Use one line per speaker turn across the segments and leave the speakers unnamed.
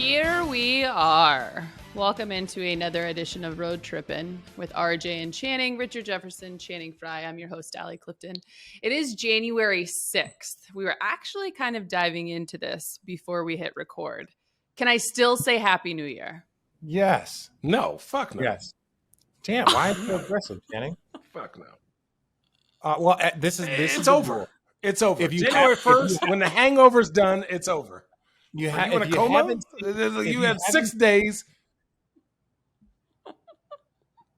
Here we are. Welcome into another edition of Road Trippin' with RJ and Channing, Richard Jefferson, Channing Frye. I'm your host, Allie Clifton. It is January 6th. We were actually kind of diving into this before we hit record. Can I still say Happy New Year?
Yes.
No, fuck no.
Yes. Damn, why are you so aggressive, Channing?
Fuck no.
It's
over. It's over.
If you
January 1st, when the hangover's done, it's over.
You
you in a coma? You had 6 days.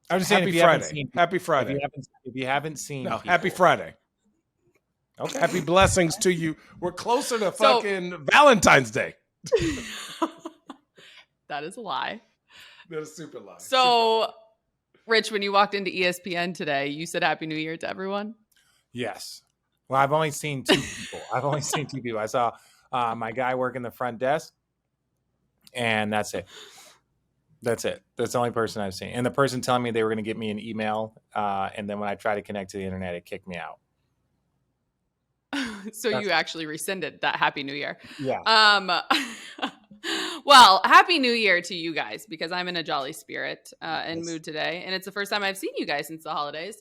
I'm just saying,
Happy
if you
Friday.
Seen,
Happy Friday.
If you haven't seen,
no,
people,
Happy Friday. Okay. Happy blessings to you. We're closer to fucking Valentine's Day.
That is a lie.
That is super lie.
So, Rich, when you walked into ESPN today, you said Happy New Year to everyone?
Yes. Well, I've only seen two people. I saw my guy working the front desk, and that's it. That's the only person I've seen. And the person telling me they were going to get me an email, and then when I tried to connect to the internet, it kicked me out.
So you actually rescinded that Happy New Year.
Yeah.
Well, Happy New Year to you guys, because I'm in a jolly spirit and mood today. And it's the first time I've seen you guys since the holidays.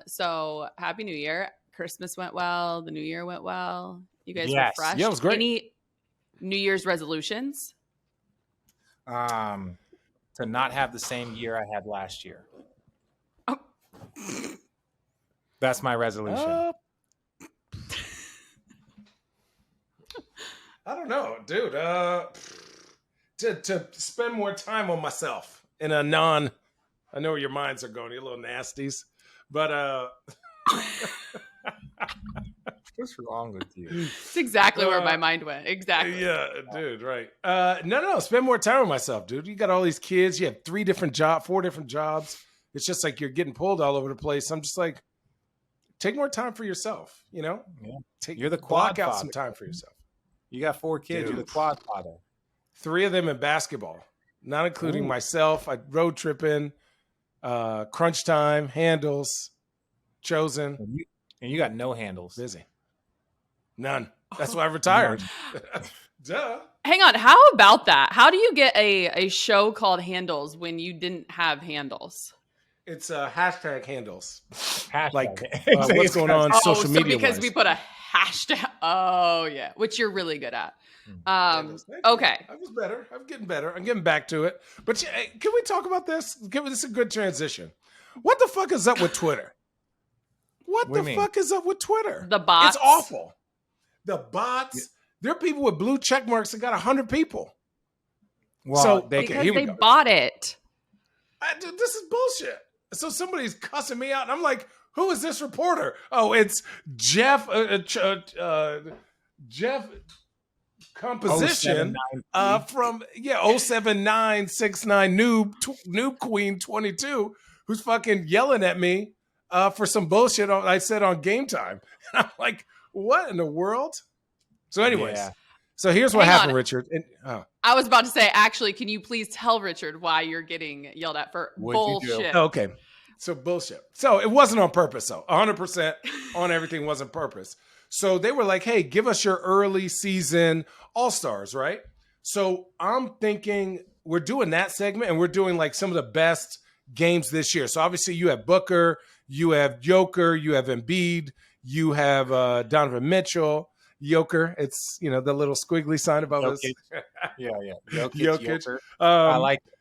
So Happy New Year. Christmas went well. The New Year went well. You guys refreshed.
Yeah, it was great.
Any New Year's resolutions?
To not have the same year I had last year.
Oh.
That's my resolution.
I don't know, dude. To spend more time on myself in a I know where your minds are going, you little nasties, but
What's wrong with you?
It's exactly where my mind went. Exactly.
Yeah, dude, right. No, spend more time with myself, dude. You got all these kids, you have 4 different jobs. It's just like you're getting pulled all over the place. I'm just like, take more time for yourself, you know?
Yeah. You're the quad
block out
father.
some time for yourself.
You got 4 kids.
Dude.
You're the quad father.
3 of them in basketball, not including myself. I road tripping, crunch time, handles, chosen.
And you got no handles.
Busy. None. That's why I retired. Duh.
Hang on. How about that? How do you get a show called Handles when you didn't have handles?
It's hashtag handles.
Hashtag.
Like what's going on social media
because
wise.
we put a hashtag. Oh, yeah. Which you're really good at. Okay.
I was better. I'm getting better. I'm getting back to it. But can we talk about this? This is a good transition. What the fuck is up with Twitter? What the fuck is up with Twitter?
The bots.
It's awful. The bots. There are people with blue check marks that got 100 people.
Well,
so
because they bought it.
Dude, this is bullshit. So somebody's cussing me out, and I'm like, who is this reporter? Oh, it's Jeff Composition from 07969 Noob Queen 22, who's fucking yelling at me for some bullshit I said on Game Time. And I'm like, what in the world? So anyways, so here's what happened, Richard.
I was about to say, actually, can you please tell Richard why you're getting yelled at for bullshit?
Okay. So bullshit. So it wasn't on purpose, though. 100% on everything wasn't purpose. So they were like, hey, give us your early season all-stars, right? So I'm thinking we're doing that segment, and we're doing like some of the best games this year. So obviously you have Booker, you have Joker, you have Embiid, you have Donovan Mitchell. Joker, it's, the little squiggly sign above us.
Yeah.
Jokic.
I like it.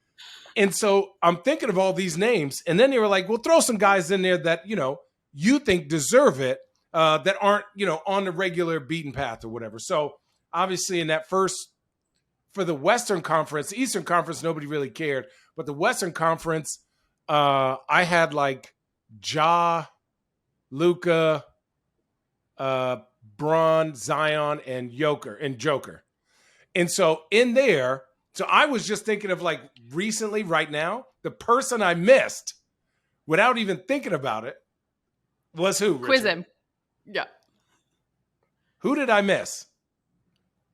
And so I'm thinking of all these names, and then they were like, "We'll throw some guys in there that you think deserve it, that aren't on the regular beaten path or whatever." So obviously, in that first for the Western Conference, the Eastern Conference, nobody really cared, but the Western Conference, I had like Ja, Luka, Bron, Zion, and Joker. And so in there, so I was just thinking of like recently, right now, the person I missed without even thinking about it was who? Richard?
Quiz him. Yeah.
Who did I miss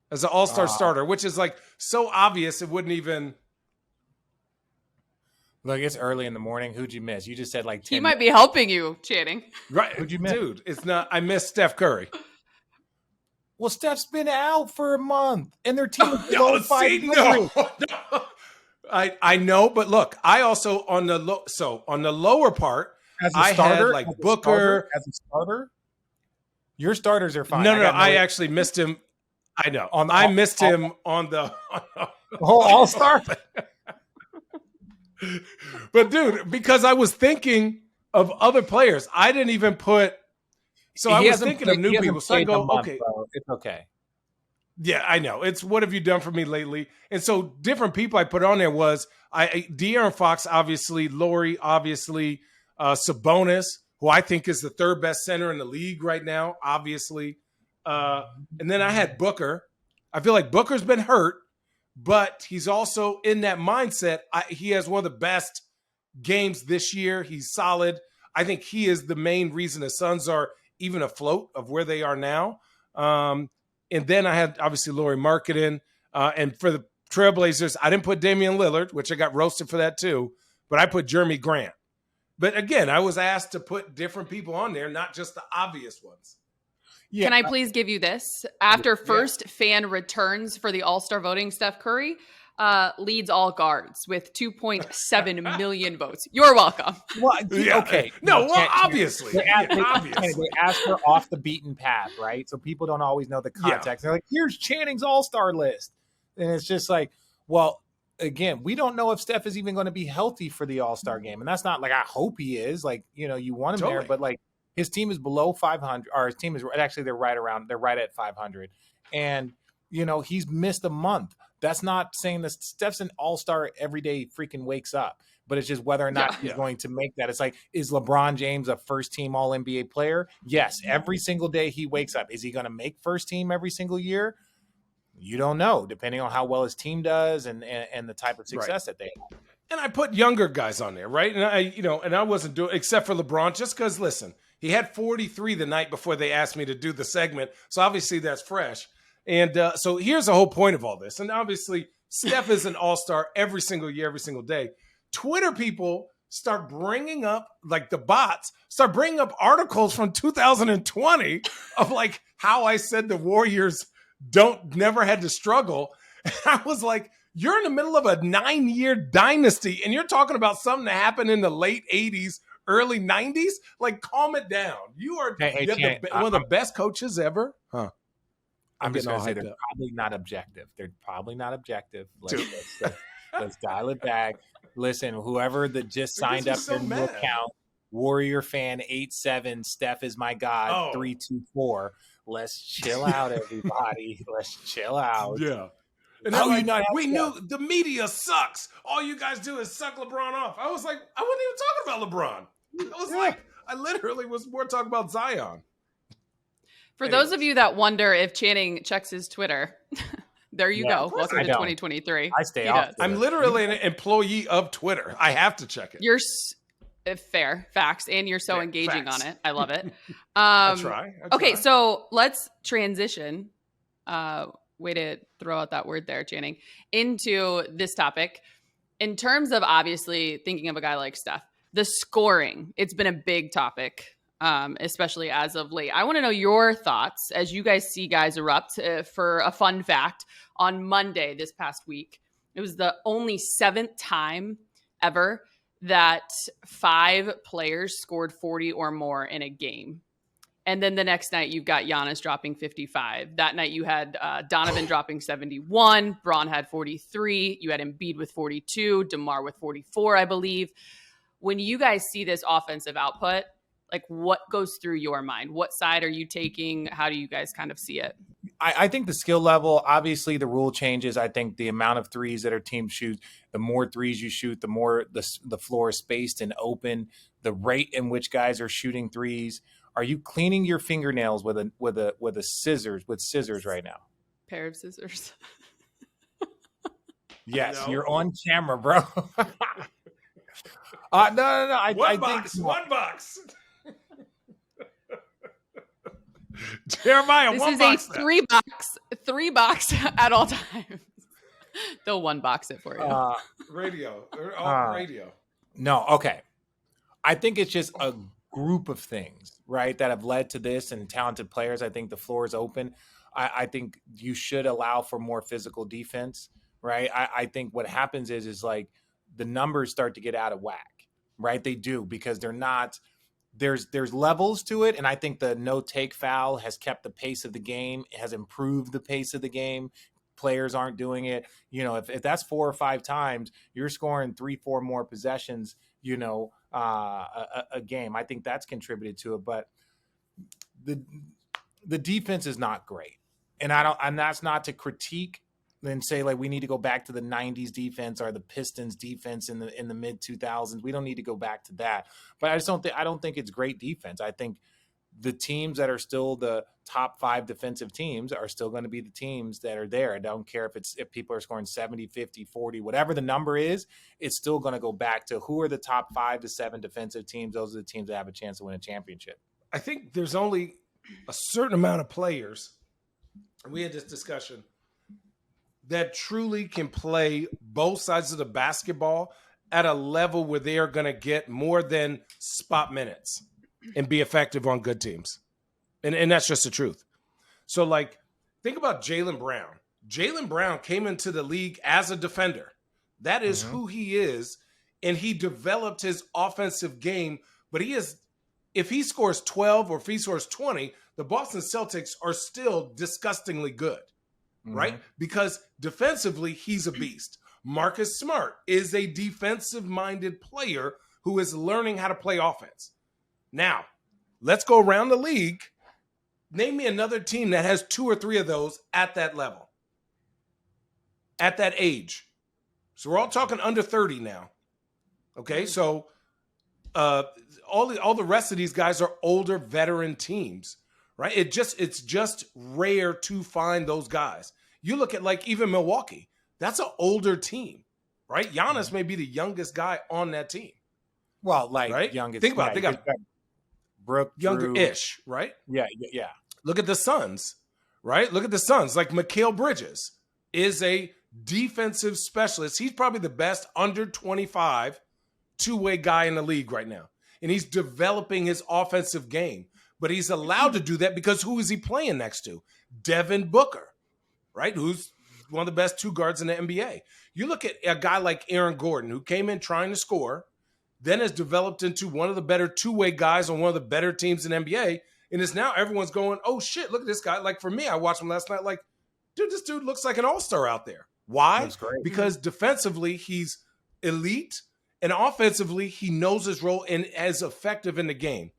as an all-star starter, which is like so obvious it wouldn't even.
Look, it's early in the morning. Who'd you miss? You just said like 10
He might be helping you, Channing.
Right.
Who'd you miss?
Dude, it's not. I missed Steph Curry.
Well, Steph's been out for a month, and their team is below
No, see,
500.
no. I know, but look, I also on the lower part,
As a
I
starter,
had like Booker.
as a starter, your starters are fine.
No, I actually missed him. I know. I missed him on the
whole All-Star.
But dude, because I was thinking of other players, I didn't even put. So I was thinking of new people. So I go, okay,
bro. It's okay.
Yeah, I know. It's what have you done for me lately? And so different people I put on there was De'Aaron Fox, obviously, LAURI, obviously, Sabonis, who I think is the third best center in the league right now, obviously. And then I had Booker. I feel like Booker's been hurt, but he's also in that mindset. He has one of the best games this year. He's solid. I think he is the main reason the Suns are even afloat of where they are now. And then I had, obviously, Lauri Markkanen. And for the Trailblazers, I didn't put Damian Lillard, which I got roasted for that too, but I put Jeremy Grant. But again, I was asked to put different people on there, not just the obvious ones.
Yeah. Can I please give you this? After first fan returns for the All-Star voting, Steph Curry leads all guards with 2.7 million votes. You're welcome.
Well, okay.
No, well, obviously.
They ask for off the beaten path, right? So people don't always know the context. Yeah. They're like, here's Channing's All-Star list. And it's just like, well, again, we don't know if Steph is even going to be healthy for the All-Star game. And that's not like, I hope he is. Like, you know, you want him there, but like his team is below 500, or his team is actually, they're right at 500. And, you know, he's missed a month. That's not saying that Steph's an all-star every day freaking wakes up, but it's just whether or not he's going to make that. It's like, is LeBron James a first-team All-NBA player? Yes, every single day he wakes up. Is he going to make first team every single year? You don't know, depending on how well his team does and the type of success that they have.
And I put younger guys on there, right? And I wasn't doing, except for LeBron, just because, listen, he had 43 the night before they asked me to do the segment, so obviously that's fresh. And so here's the whole point of all this. And obviously, Steph is an all-star every single year, every single day. Twitter people start bringing up, like the bots, start bringing up articles from 2020 of like how I said the Warriors never had to struggle. And I was like, you're in the middle of a 9-year dynasty and you're talking about something that happened in the late 80s, early 90s? Like, calm it down. You are one of the best coaches ever. Huh.
I'm just going to say they're probably not objective. Let's dial it back. Listen, whoever that just signed up their new account, Warrior Fan 87, Steph is my god 324. Let's chill out, everybody. Let's chill out.
Yeah. And we knew the media sucks. All you guys do is suck LeBron off. I was like, I wasn't even talking about LeBron. I was like, I literally was more talking about Zion.
For those of you that wonder if Channing checks his Twitter, there you go. Welcome to 2023.
I stay off.
I'm literally an employee of Twitter. I have to check it.
You're fair facts, and you're so engaging on it. I love it.
I try.
Okay, so let's transition. Way to throw out that word there, Channing, into this topic. In terms of obviously thinking of a guy like Steph, the scoring, it's been a big topic. Especially as of late. I want to know your thoughts as you guys see guys erupt. For a fun fact, on Monday this past week, it was the only 7th time ever that 5 players scored 40 or more in a game. And then the next night, you've got Giannis dropping 55. That night, you had Donovan dropping 71. Braun had 43. You had Embiid with 42. DeMar with 44, I believe. When you guys see this offensive output, like, what goes through your mind? What side are you taking? How do you guys kind of see it?
I think the skill level, obviously the rule changes. I think the amount of threes that our team shoot, the more threes you shoot, the more the floor is spaced and open, the rate in which guys are shooting threes. Are you cleaning your fingernails with scissors right now?
Pair of scissors.
Yes, you're on camera, bro. No. I think
one box. Jeremiah,
this is a 3-box at all times. They'll 1-box it for you.
Radio.
No, okay. I think it's just a group of things, right, that have led to this and talented players. I think the floor is open. I think you should allow for more physical defense, right? I think what happens is like the numbers start to get out of whack, right? They do, because they're not. There's levels to it, and I think the no take foul has kept the pace of the game. It has improved the pace of the game. Players aren't doing it. If that's 4 or 5 times, you're scoring 3-4 more possessions, a game. I think that's contributed to it, but the defense is not great. And that's not to critique and say like we need to go back to the 90s defense or the Pistons defense in the mid 2000s. We don't need to go back to that. But I don't think it's great defense. I think the teams that are still the top 5 defensive teams are still going to be the teams that are there. I don't care if people are scoring 70, 50, 40, whatever the number is, it's still going to go back to who are the top 5 to 7 defensive teams. Those are the teams that have a chance to win a championship.
I think there's only a certain amount of players, we had this discussion, that truly can play both sides of the basketball at a level where they are going to get more than spot minutes and be effective on good teams. And that's just the truth. So, like, think about Jaylen Brown. Jaylen Brown came into the league as a defender. That is who he is, and he developed his offensive game. But if he scores 12 or if he scores 20, the Boston Celtics are still disgustingly good. Right? Because defensively, he's a beast. Marcus Smart is a defensive-minded player who is learning how to play offense. Now, let's go around the league. Name me another team that has 2 or 3 of those at that level, at that age. So we're all talking under 30 now. Okay, so all the rest of these guys are older veteran teams. Right? It's just rare to find those guys. You look at like even Milwaukee, that's an older team, right? Giannis may be the youngest guy on that team.
Well, like
right?
youngest.
Think about it. They got
Brooke,
younger-ish, right?
Yeah.
Look at the Suns, right? Look at the Suns. Like Mikal Bridges is a defensive specialist. He's probably the best under 25 two-way guy in the league right now. And he's developing his offensive game. But he's allowed to do that because who is he playing next to? Devin Booker, right? Who's one of the best 2 guards in the NBA. You look at a guy like Aaron Gordon, who came in trying to score, then has developed into one of the better 2-way guys on one of the better teams in the NBA, and is now everyone's going, oh, shit, look at this guy. Like, for me, I watched him last night, like, dude, this dude looks like an all-star out there. Why? Because defensively, he's elite, and offensively, he knows his role and is effective in the game.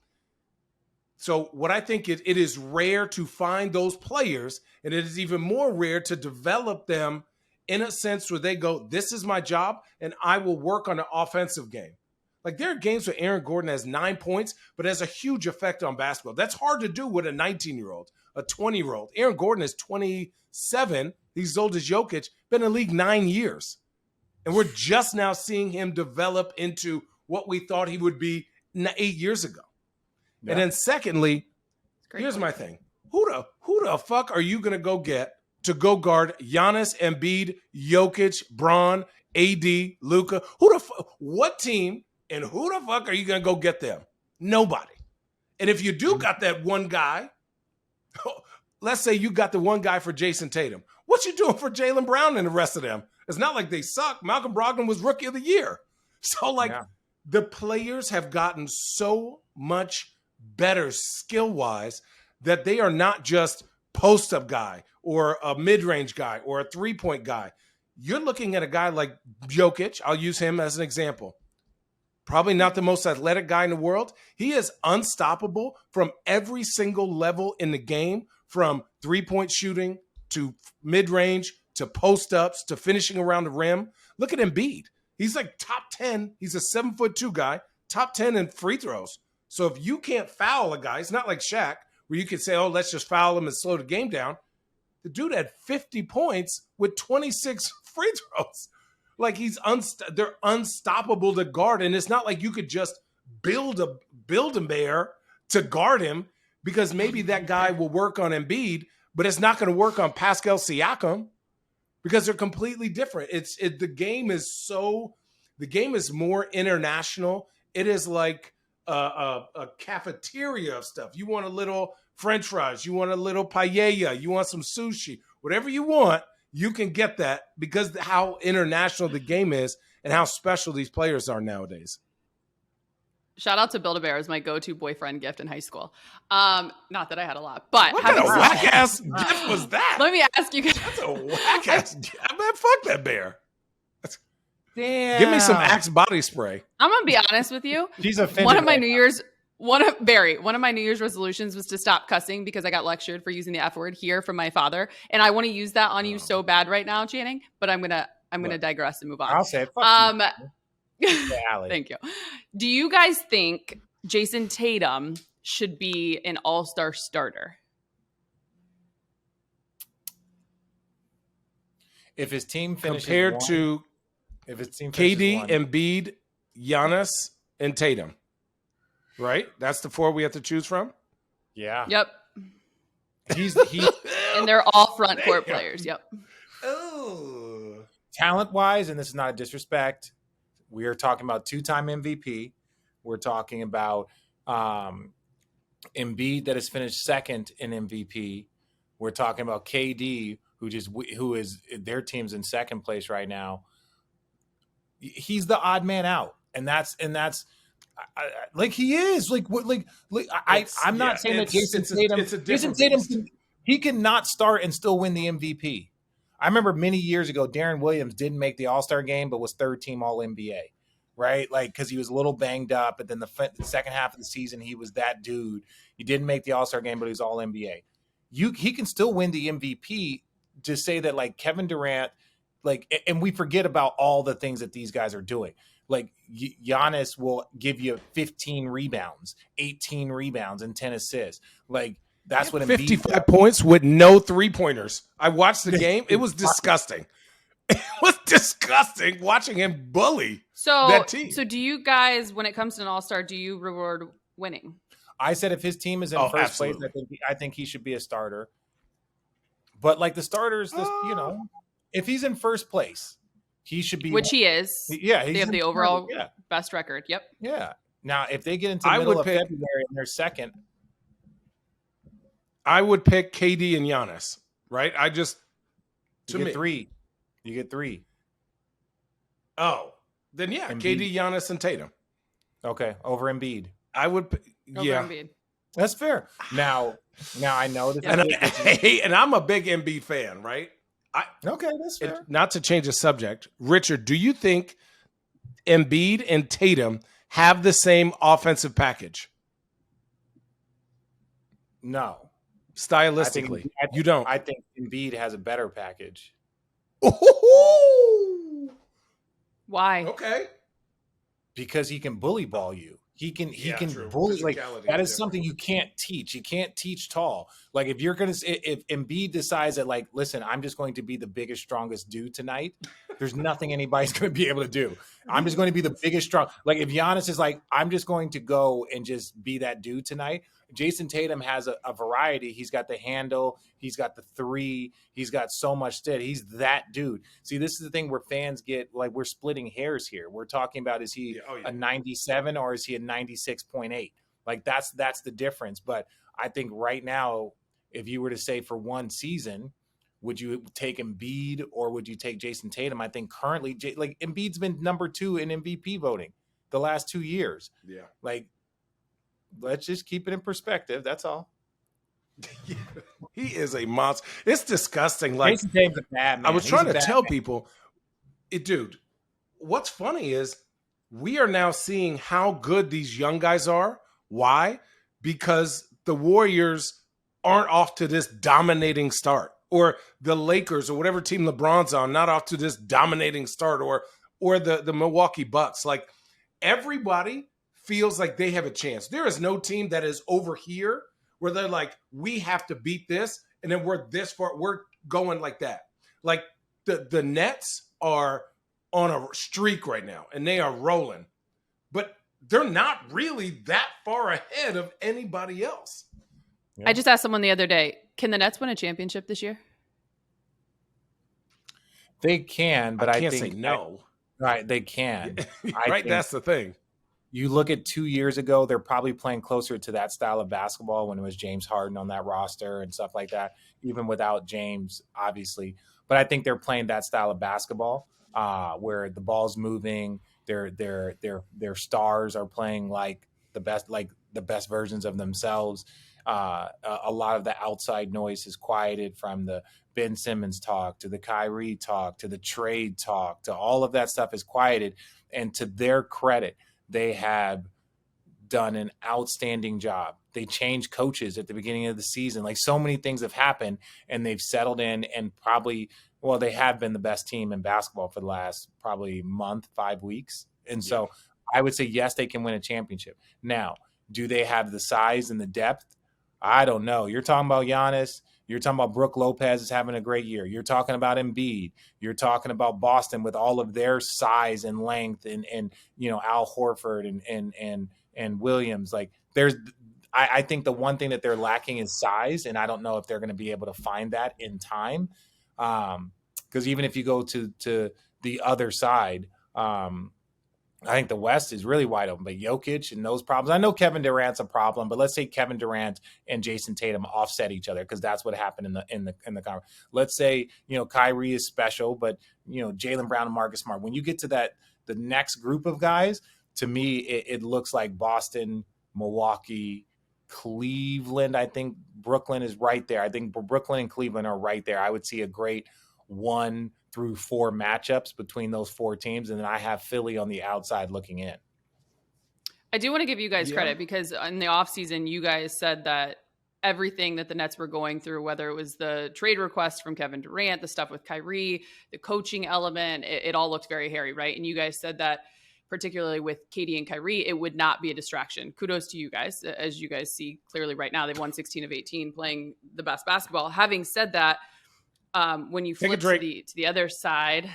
So what I think it is rare to find those players, and it is even more rare to develop them in a sense where they go, this is my job, and I will work on the offensive game. Like there are games where Aaron Gordon has 9 points, but has a huge effect on basketball. That's hard to do with a 19-year-old, a 20-year-old. Aaron Gordon is 27. He's as old as Jokic, been in the league 9 years. And we're just now seeing him develop into what we thought he would be 8 years ago. Yeah. And then secondly, here's my thing. Who the fuck are you going to go get to go guard Giannis, Embiid, Jokic, Braun, AD, Luka? What team and who the fuck are you going to go get them? Nobody. And if you do got that one guy, let's say you got the one guy for Jason Tatum. What you doing for Jaylen Brown and the rest of them? It's not like they suck. Malcolm Brogdon was Rookie of the Year. So, the players have gotten so much better skill-wise that they are not just post-up guy or a mid-range guy or a three-point guy. You're looking at a guy like Jokic. I'll use him as an example. Probably not the most athletic guy in the world. He is unstoppable from every single level in the game, from three-point shooting to mid-range to post-ups to finishing around the rim. Look at Embiid. He's like top 10. He's a 7'2" guy, top 10 in free throws. So if you can't foul a guy, it's not like Shaq where you can say, oh, let's just foul him and slow the game down. The dude had 50 points with 26 free throws. Like they're unstoppable to guard. And it's not like you could just build a bear to guard him, because maybe that guy will work on Embiid, but it's not going to work on Pascal Siakam because they're completely different. The game is more international. It is like a cafeteria of stuff. You want a little French fries. You want a little paella. You want some sushi. Whatever you want, you can get that because how international the game is and how special these players are nowadays.
Shout out to Build-A-Bear as my go-to boyfriend gift in high school. Not that I had a lot, but
what kind of whack-ass gift was that?
Let me ask you guys.
That's a whack-ass gift. Man, fuck that bear.
Damn.
Give me some Axe body spray.
I'm gonna be honest with you.
She's offended.
One of my New Year's resolutions was to stop cussing because I got lectured for using the F word here from my father, and I want to use that on you so bad right now, Channing. But I'm gonna digress and move on.
I'll say it. Fuck you.
Thank you. Do you guys think Jason Tatum should be an all-star starter?
If his team finishes
compared
one,
to
if his team
KD,
one,
Embiid, Giannis, and Tatum, right? That's the four we have to choose from.
yeah,
Yep.
he
And they're all front court players. Yep.
Oh,
talent-wise, and this is not a disrespect, we are talking about two-time MVP. We're talking about Embiid that has finished second in MVP. We're talking about KD, who is their team's in second place right now. He's the odd man out, and that's like he is I'm not saying that Jason Tatum he cannot start and still win the MVP. I remember many years ago, Darren Williams didn't make the All-Star game, but was third team All NBA, right? Like, because he was a little banged up. But then the second half of the season, he was that dude. He didn't make the All-Star game, but he was All NBA. He can still win the MVP. To say that, like, Kevin Durant, like, and we forget about all the things that these guys are doing. Like, Giannis will give you 15 rebounds, 18 rebounds, and 10 assists. Like, that's what
55 points with no 3-pointers. I watched the game. It was disgusting. It was disgusting watching him bully that team.
So do you guys, when it comes to an all-star, do you reward winning?
I said if his team is in first
absolutely.
place, I think he should be a starter. But, like, the starters, if he's in first place, he should be.
Which he is.
Yeah.
They have the overall best record. Yep.
Yeah. Now, if they get into the middle of February and they're second,
I would pick KD and Giannis, right?
You get three.
Oh, then
Embiid.
KD, Giannis, and Tatum.
Okay, over Embiid.
I would,
Over Embiid.
That's fair. Now I know this.
And I'm a big Embiid fan, right?
Okay, that's fair.
Not to change the subject, Richard, do you think Embiid and Tatum have the same offensive package?
No.
Stylistically, you don't.
I think Embiid has a better package.
Why?
Okay.
Because he can bully ball you. He can
true.
bully. Like,
Physicality
that
is
is something you can't teach. You can't teach tall. Like, if Embiid decides that, like, listen, I'm just going to be the biggest, strongest dude tonight, there's nothing anybody's going to be able to do. I'm just going to be the biggest, strong. Like, if Giannis is like, I'm just going to go and just be that dude tonight. Jason Tatum has a variety. He's got the handle. He's got the three. He's got so much stead. He's that dude. See, this is the thing where fans get, like, we're splitting hairs here. We're talking about, is he a 97 or is he a 96.8? Like, that's the difference. But I think right now, if you were to say for one season, would you take Embiid or would you take Jason Tatum? I think currently, like, Embiid's been number 2 in MVP voting the last 2 years.
Yeah.
Like, let's just keep it in perspective. That's all.
He is a monster. It's disgusting. Like,
Jason Tatum's a bad man.
I was trying to tell people, dude, what's funny is we are now seeing how good these young guys are. Why? Because the Warriors aren't off to this dominating start, or the Lakers or whatever team LeBron's on, not off to this dominating start, or the Milwaukee Bucks. Like, everybody feels like they have a chance. There is no team that is over here where they're like, we have to beat this, and then we're this far. We're going like that. Like, the Nets are on a streak right now, and they are rolling. But they're not really that far ahead of anybody else.
Yeah. I just asked someone the other day, can the Nets win a championship this year?
They can, but I
can't
think
say no.
Right, they can.
Right, that's the thing.
You look at 2 years ago, they're probably playing closer to that style of basketball when it was James Harden on that roster and stuff like that, even without James, obviously. But I think they're playing that style of basketball where the ball's moving. Their stars are playing like the best versions of themselves. A lot of the outside noise is quieted, from the Ben Simmons talk to the Kyrie talk to the trade talk to all of that stuff is quieted. And to their credit, they have done an outstanding job. They changed coaches at the beginning of the season. Like, so many things have happened, and they've settled in, and they have been the best team in basketball for the last probably month, 5 weeks. And so I would say, yes, they can win a championship. Now, do they have the size and the depth? I don't know. You're talking about Giannis. You're talking about Brook Lopez is having a great year. You're talking about Embiid. You're talking about Boston with all of their size and length, and Al Horford and Williams. Like, I think the one thing that they're lacking is size, and I don't know if they're going to be able to find that in time. Because even if you go to the other side, I think the West is really wide open. But Jokic and those problems, I know Kevin Durant's a problem, but let's say Kevin Durant and Jason Tatum offset each other, because that's what happened in the conference. Let's say Kyrie is special, but Jaylen Brown and Marcus Smart. When you get to the next group of guys, to me it looks like Boston, Milwaukee, Cleveland. I think Brooklyn is right there. I think Brooklyn and Cleveland are right there. I would see a great 1 through 4 matchups between those 4 teams, and then I have Philly on the outside looking in.
I do want to give you guys credit, because in the offseason, you guys said that everything that the Nets were going through, whether it was the trade request from Kevin Durant, the stuff with Kyrie, the coaching element, it all looked very hairy, right? And you guys said that, particularly with Katie and Kyrie, it would not be a distraction. Kudos to you guys. As you guys see clearly right now, they've won 16 of 18, playing the best basketball. Having said that, when you flip to the other side,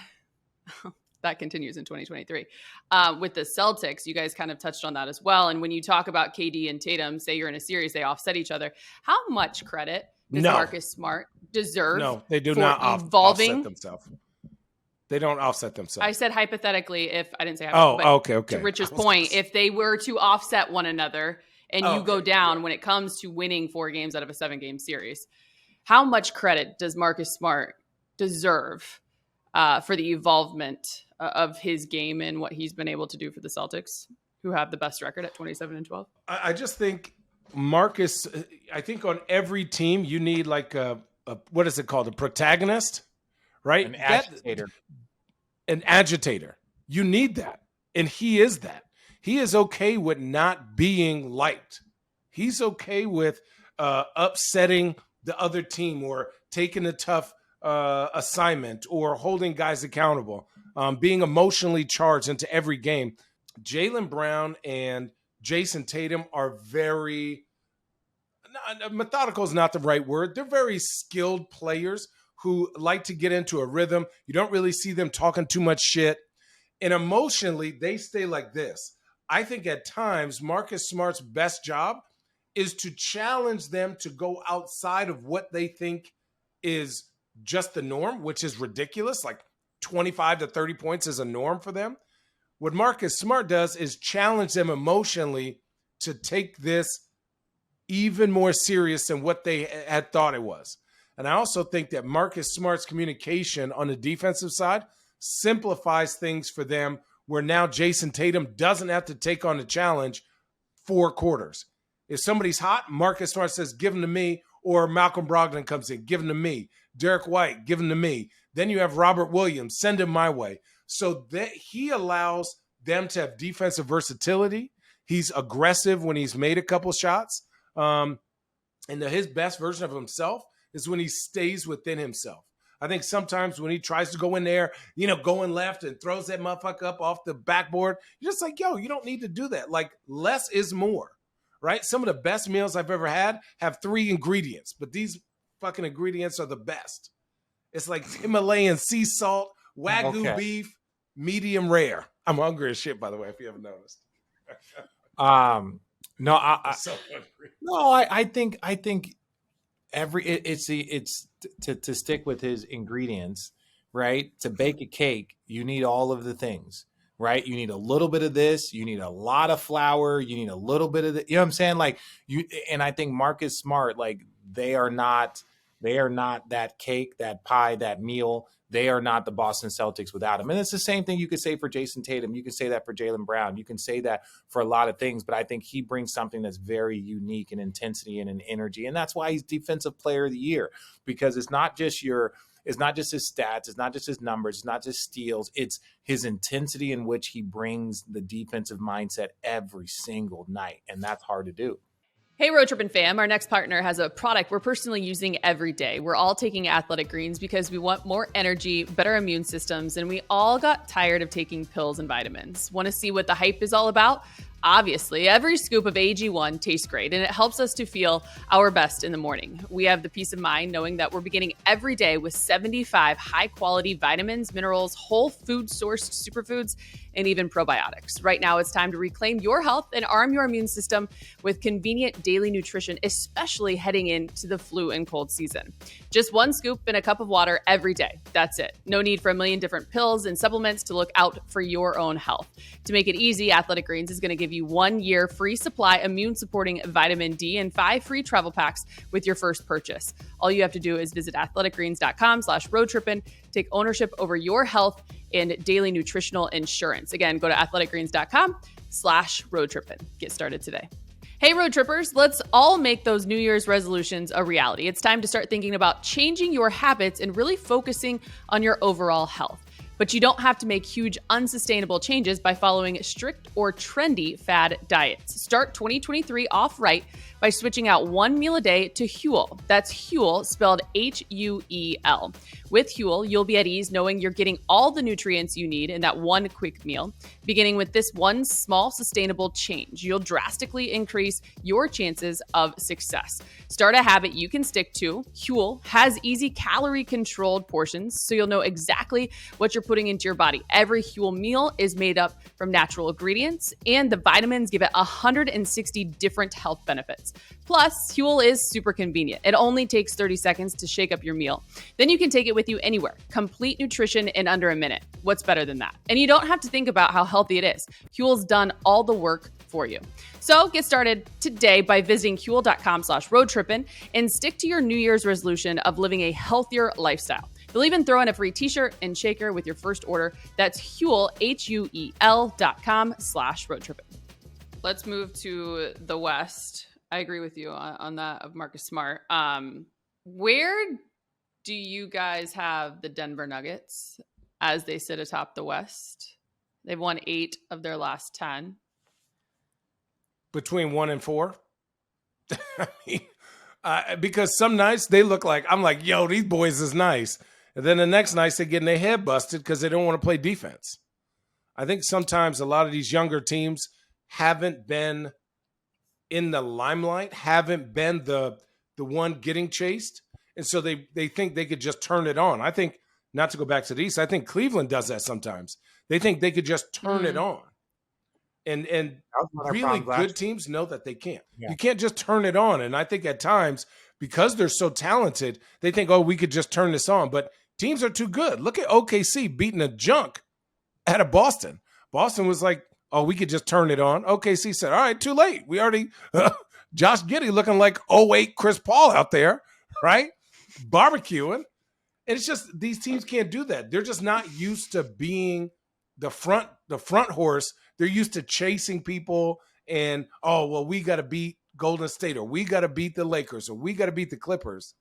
that continues in 2023. With the Celtics, you guys kind of touched on that as well. And when you talk about KD and Tatum, say you're in a series, they offset each other. How much credit does Marcus Smart deserve?
No, they do not offset themselves. They don't offset themselves.
I said hypothetically, if I didn't say hypothetically.
Okay.
To Rich's point, if they were to offset one another and you go down when it comes to winning 4 games out of a 7-game series, how much credit does Marcus Smart deserve for the evolvement of his game and what he's been able to do for the Celtics, who have the best record at 27-12?
I just think Marcus, I think on every team you need like a what is it called? A protagonist, right?
An agitator.
An agitator. You need that. And he is that. He is okay with not being liked. He's okay with upsetting the other team, or taking a tough assignment, or holding guys accountable, being emotionally charged into every game. Jaylen Brown and Jason Tatum are very methodical is not the right word. They're very skilled players who like to get into a rhythm. You don't really see them talking too much shit. And emotionally, they stay like this. I think at times Marcus Smart's best job is to challenge them to go outside of what they think is just the norm, which is ridiculous. Like 25 to 30 points is a norm for them. What Marcus Smart does is challenge them emotionally to take this even more serious than what they had thought it was. And I also think that Marcus Smart's communication on the defensive side simplifies things for them, where now Jason Tatum doesn't have to take on the challenge 4 quarters. If somebody's hot, Marcus Smart says, give him to me, or Malcolm Brogdon comes in, give him to me. Derek White, give him to me. Then you have Robert Williams, send him my way. So that he allows them to have defensive versatility. He's aggressive when he's made a couple shots. And his best version of himself is when he stays within himself. I think sometimes when he tries to go in there, going left and throws that motherfucker up off the backboard, you're just like, yo, you don't need to do that. Like, less is more, right? Some of the best meals I've ever had have 3 ingredients, but these fucking ingredients are the best. It's like Himalayan sea salt, Wagyu beef, medium rare. I'm hungry as shit, by the way, if you haven't noticed.
I think it's to stick with his ingredients, right? To bake a cake, you need all of the things. right? You need a little bit of this. You need a lot of flour. You need a little bit of the, you know what I'm saying? Like and I think Marcus Smart, like they are not that cake, that pie, that meal. They are not the Boston Celtics without him. And it's the same thing you could say for Jason Tatum. You can say that for Jaylen Brown. You can say that for a lot of things, but I think he brings something that's very unique in intensity and in energy. And that's why he's Defensive Player of the Year, because it's not just his stats. It's not just his numbers. It's not just steals. It's his intensity in which he brings the defensive mindset every single night. And that's hard to do.
Hey, Road Trippin' fam, our next partner has a product we're personally using every day. We're all taking Athletic Greens because we want more energy, better immune systems, and we all got tired of taking pills and vitamins. Want to see what the hype is all about? Obviously, every scoop of AG1 tastes great, and it helps us to feel our best in the morning. We have the peace of mind knowing that we're beginning every day with 75 high-quality vitamins, minerals, whole food-sourced superfoods, and even probiotics. Right now, it's time to reclaim your health and arm your immune system with convenient daily nutrition, especially heading into the flu and cold season. Just one scoop in a cup of water every day. That's it. No need for a million different pills and supplements to look out for your own health. To make it easy, Athletic Greens is going to give you 1 year free supply immune-supporting vitamin D and 5 free travel packs with your first purchase. All you have to do is visit athleticgreens.com/roadtrippin. Take ownership over your health and daily nutritional insurance. Again, go to athleticgreens.com/roadtrippin. Get started today. Hey, road trippers, let's all make those New Year's resolutions a reality. It's time to start thinking about changing your habits and really focusing on your overall health. But you don't have to make huge unsustainable changes by following strict or trendy fad diets. Start 2023 off right by switching out one meal a day to Huel. That's Huel, spelled Huel. With Huel, you'll be at ease knowing you're getting all the nutrients you need in that one quick meal. Beginning with this one small sustainable change, you'll drastically increase your chances of success. Start a habit you can stick to. Huel has easy calorie-controlled portions, so you'll know exactly what you're putting into your body. Every Huel meal is made up from natural ingredients, and the vitamins give it 160 different health benefits. Plus, Huel is super convenient. It only takes 30 seconds to shake up your meal. Then you can take it with you anywhere. Complete nutrition in under a minute. What's better than that? And you don't have to think about how healthy it is. Huel's done all the work for you. So get started today by visiting huel.com/roadtrippin and stick to your New Year's resolution of living a healthier lifestyle. They'll even throw in a free t-shirt and shaker with your first order. That's Huel, HUEL.com/roadtrippin. Let's move to the West. I agree with you on that of Marcus Smart. Where do you guys have the Denver Nuggets as they sit atop the West? They've won 8 of their last 10.
Between 1 and 4. I mean, because some nights they look like, I'm like, yo, these boys is nice. And then the next night they're getting their head busted because they don't want to play defense. I think sometimes a lot of these younger teams haven't been in the limelight, haven't been the one getting chased. And so they think they could just turn it on. I think, not to go back to the East, I think Cleveland does that sometimes. They think they could just turn it on. And really good teams know that they can't. Yeah. You can't just turn it on. And I think at times, because they're so talented, they think, oh, we could just turn this on. But teams are too good. Look at OKC beating a junk out of Boston. Boston was like, oh, we could just turn it on. OKC said, all right, too late. We already, Josh Giddey looking like 08 Chris Paul out there, right? Barbecuing. And it's just, these teams can't do that. They're just not used to being the front horse. They're used to chasing people and, oh, well, we got to beat Golden State, or we got to beat the Lakers, or we got to beat the Clippers.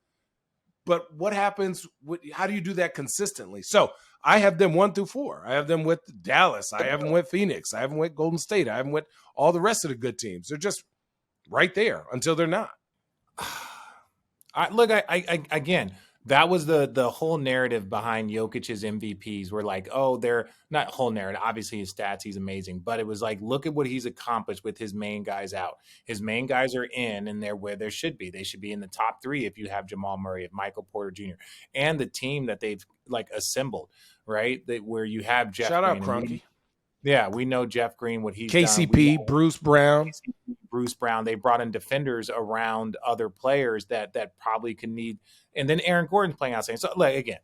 But what happens? How do you do that consistently? So I have them 1 through 4. I have them with Dallas. I have them with Phoenix. I have them with Golden State. I have them with all the rest of the good teams. They're just right there until they're not.
Again, that was the whole narrative behind Jokic's MVPs. We're like, oh, they're not whole narrative. Obviously, his stats, he's amazing. But it was like, look at what he's accomplished with his main guys out. His main guys are in, and they're where they should be. They should be in the top 3 if you have Jamal Murray, if Michael Porter Jr., and the team that they've like assembled, right? Where you have Jeff
Shout
Green.
out Kroenke.
Yeah, we know Jeff Green, what he's
KCP,
done.
Bruce Brown.
Bruce Brown. They brought in defenders around other players that probably could need. And then Aaron Gordon's playing outside. So, like, again,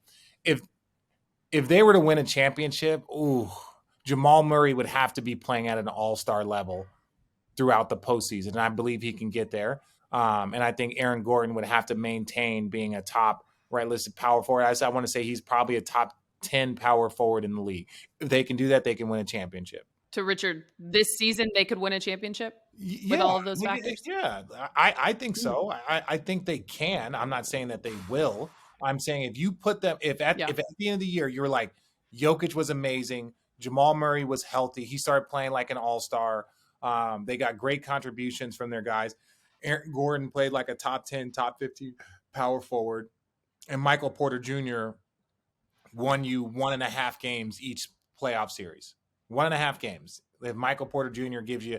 if they were to win a championship, ooh, Jamal Murray would have to be playing at an all-star level throughout the postseason. And I believe he can get there. And I think Aaron Gordon would have to maintain being a top right-listed power forward. I want to say he's probably a top 10 power forward in the league. If they can do that, they can win a championship.
To Richard, this season they could win a championship with all of those factors?
Yeah, I think so. I think they can. I'm not saying that they will. I'm saying if you put them, if at the end of the year you're like, Jokic was amazing, Jamal Murray was healthy, he started playing like an all-star, they got great contributions from their guys. Aaron Gordon played like a top 10, top 15 power forward, and Michael Porter Jr. won you 1.5 games each playoff series. 1.5 games. If Michael Porter Jr. gives you,